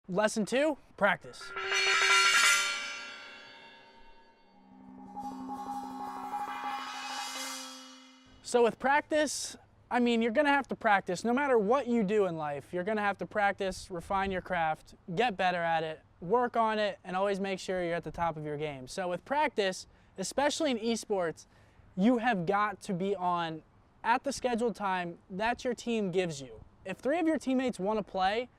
Lesson 2, practice. So with practice, I mean, you're gonna have to practice. No matter what you do in life, you're gonna have to practice, refine your craft, get better at it, work on it, and always make sure you're at the top of your game. So with practice, especially in esports, you have got to be on at the scheduled time that your team gives you. If 3 of your teammates wanna play,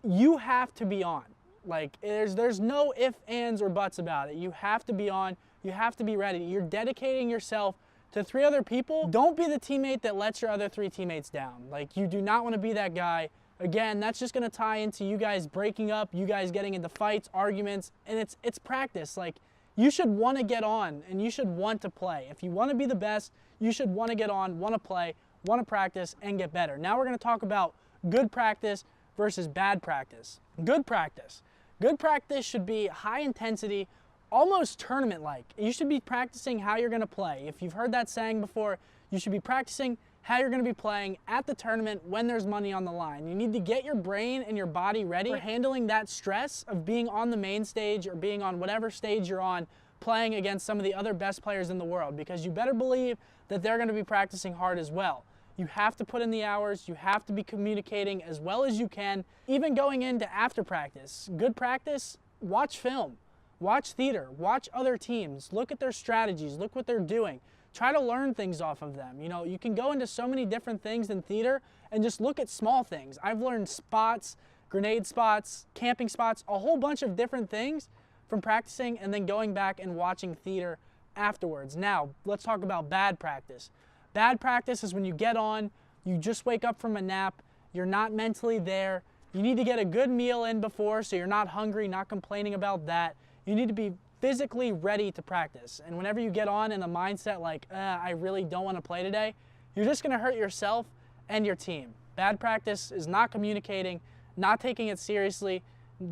you have to be on. Like, there's no ifs, ands, or buts about it. You have to be on, you have to be ready. You're dedicating yourself to 3 other people. Don't be the teammate that lets your other 3 teammates down. Like, you do not want to be that guy. Again, that's just gonna tie into you guys breaking up, you guys getting into fights, arguments, and it's practice. Like, you should want to get on and you should want to play. If you want to be the best, you should want to get on, want to play, want to practice, and get better. Now we're gonna talk about good practice versus bad practice. Good practice. Good practice should be high intensity, almost tournament-like. You should be practicing how you're gonna play. If you've heard that saying before, you should be practicing how you're gonna be playing at the tournament when there's money on the line. You need to get your brain and your body ready for handling that stress of being on the main stage or being on whatever stage you're on, playing against some of the other best players in the world, because you better believe that they're gonna be practicing hard as well. You have to put in the hours, you have to be communicating as well as you can, even going into after practice. Good practice, watch film, watch theater, watch other teams, look at their strategies, look what they're doing. Try to learn things off of them. You know, you can go into so many different things in theater and just look at small things. I've learned spots, grenade spots, camping spots, a whole bunch of different things from practicing and then going back and watching theater afterwards. Now, let's talk about bad practice. Bad practice is when you get on, you just wake up from a nap, you're not mentally there, you need to get a good meal in before so you're not hungry, not complaining about that. You need to be physically ready to practice. And whenever you get on in a mindset like, I really don't want to play today, you're just gonna hurt yourself and your team. Bad practice is not communicating, not taking it seriously,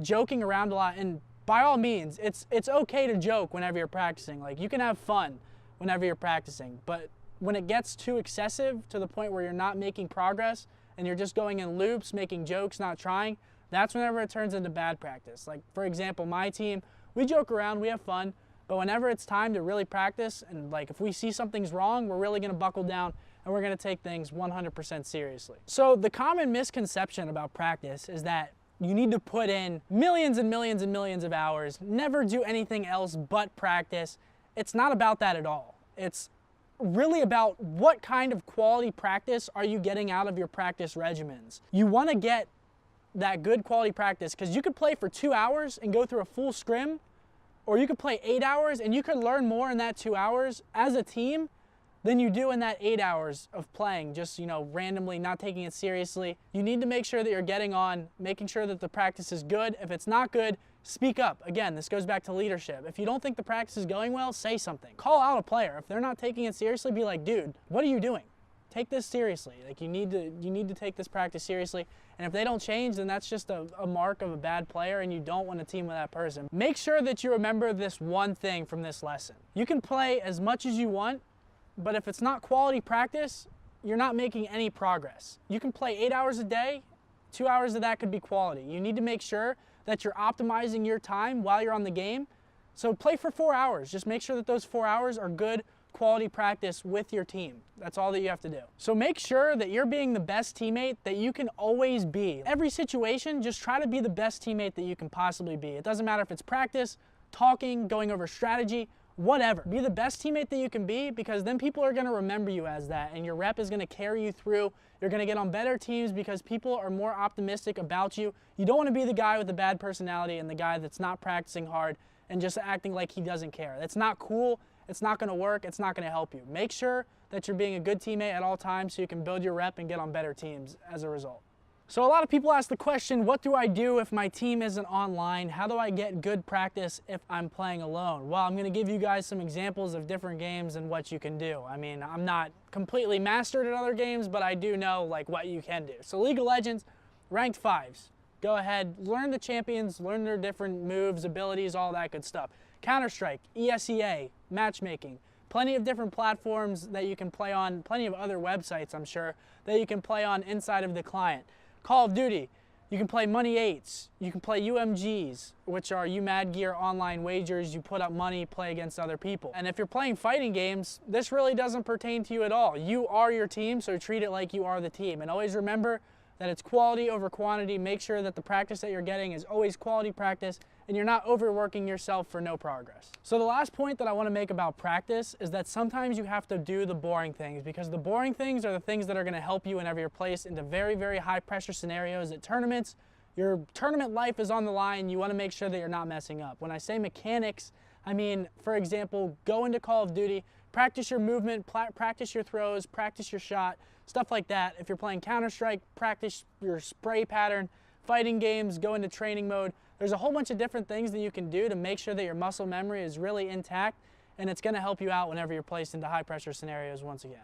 joking around a lot, and by all means, it's okay to joke whenever you're practicing. Like, you can have fun whenever you're practicing, but when it gets too excessive to the point where you're not making progress and you're just going in loops, making jokes, not trying, that's whenever it turns into bad practice. Like, for example, my team, we joke around, we have fun, but whenever it's time to really practice and like if we see something's wrong, we're really gonna buckle down and we're gonna take things 100% seriously. So the common misconception about practice is that you need to put in millions and millions and millions of hours, never do anything else but practice. It's not about that at all. It's really about what kind of quality practice are you getting out of your practice regimens. You want to get that good quality practice because you could play for 2 hours and go through a full scrim, or you could play 8 hours and you could learn more in that 2 hours as a team than you do in that 8 hours of playing, just, you know, randomly, not taking it seriously. You need to make sure that you're getting on, making sure that the practice is good. If it's not good, speak up. Again, this goes back to leadership. If you don't think the practice is going well, say something. Call out a player. If they're not taking it seriously, be like, dude, what are you doing? Take this seriously. Like, you need to take this practice seriously. And if they don't change, then that's just a mark of a bad player, and you don't want to team with that person. Make sure that you remember this one thing from this lesson. You can play as much as you want, but if it's not quality practice, you're not making any progress. You can play 8 hours a day, 2 hours of that could be quality. You need to make sure that you're optimizing your time while you're on the game. So play for 4 hours. Just make sure that those 4 hours are good quality practice with your team. That's all that you have to do. So make sure that you're being the best teammate that you can always be. Every situation, just try to be the best teammate that you can possibly be. It doesn't matter if it's practice, talking, going over strategy, whatever. Be the best teammate that you can be, because then people are gonna remember you as that, and your rep is gonna carry you through. You're gonna get on better teams because people are more optimistic about you. You don't wanna be the guy with the bad personality and the guy that's not practicing hard and just acting like he doesn't care. That's not cool. It's not gonna work. It's not gonna help you. Make sure that you're being a good teammate at all times so you can build your rep and get on better teams as a result. So a lot of people ask the question, what do I do if my team isn't online? How do I get good practice if I'm playing alone? Well, I'm gonna give you guys some examples of different games and what you can do. I mean, I'm not completely mastered at other games, but I do know like what you can do. So League of Legends, ranked 5s. Go ahead, learn the champions, learn their different moves, abilities, all that good stuff. Counter-Strike, ESEA, matchmaking. Plenty of different platforms that you can play on, plenty of other websites, I'm sure, that you can play on inside of the client. Call of Duty, You can play Money 8s, you can play UMGs, which are UMad Gear online wagers. You put up money, play against other people. And if you're playing fighting games, this really doesn't pertain to you at all. You are your team, so treat it like you are the team. And always remember that it's quality over quantity. Make sure that the practice that you're getting is always quality practice and you're not overworking yourself for no progress. So the last point that I want to make about practice is that sometimes you have to do the boring things, because the boring things are the things that are going to help you whenever you're placed into very, very high pressure scenarios at tournaments. Your tournament life is on the line. You want to make sure that you're not messing up. When I say mechanics, I mean, for example, go into Call of Duty, practice your movement, practice your throws, practice your shot, stuff like that. If you're playing Counter-Strike, practice your spray pattern. Fighting games, go into training mode. There's a whole bunch of different things that you can do to make sure that your muscle memory is really intact, and it's going to help you out whenever you're placed into high pressure scenarios once again.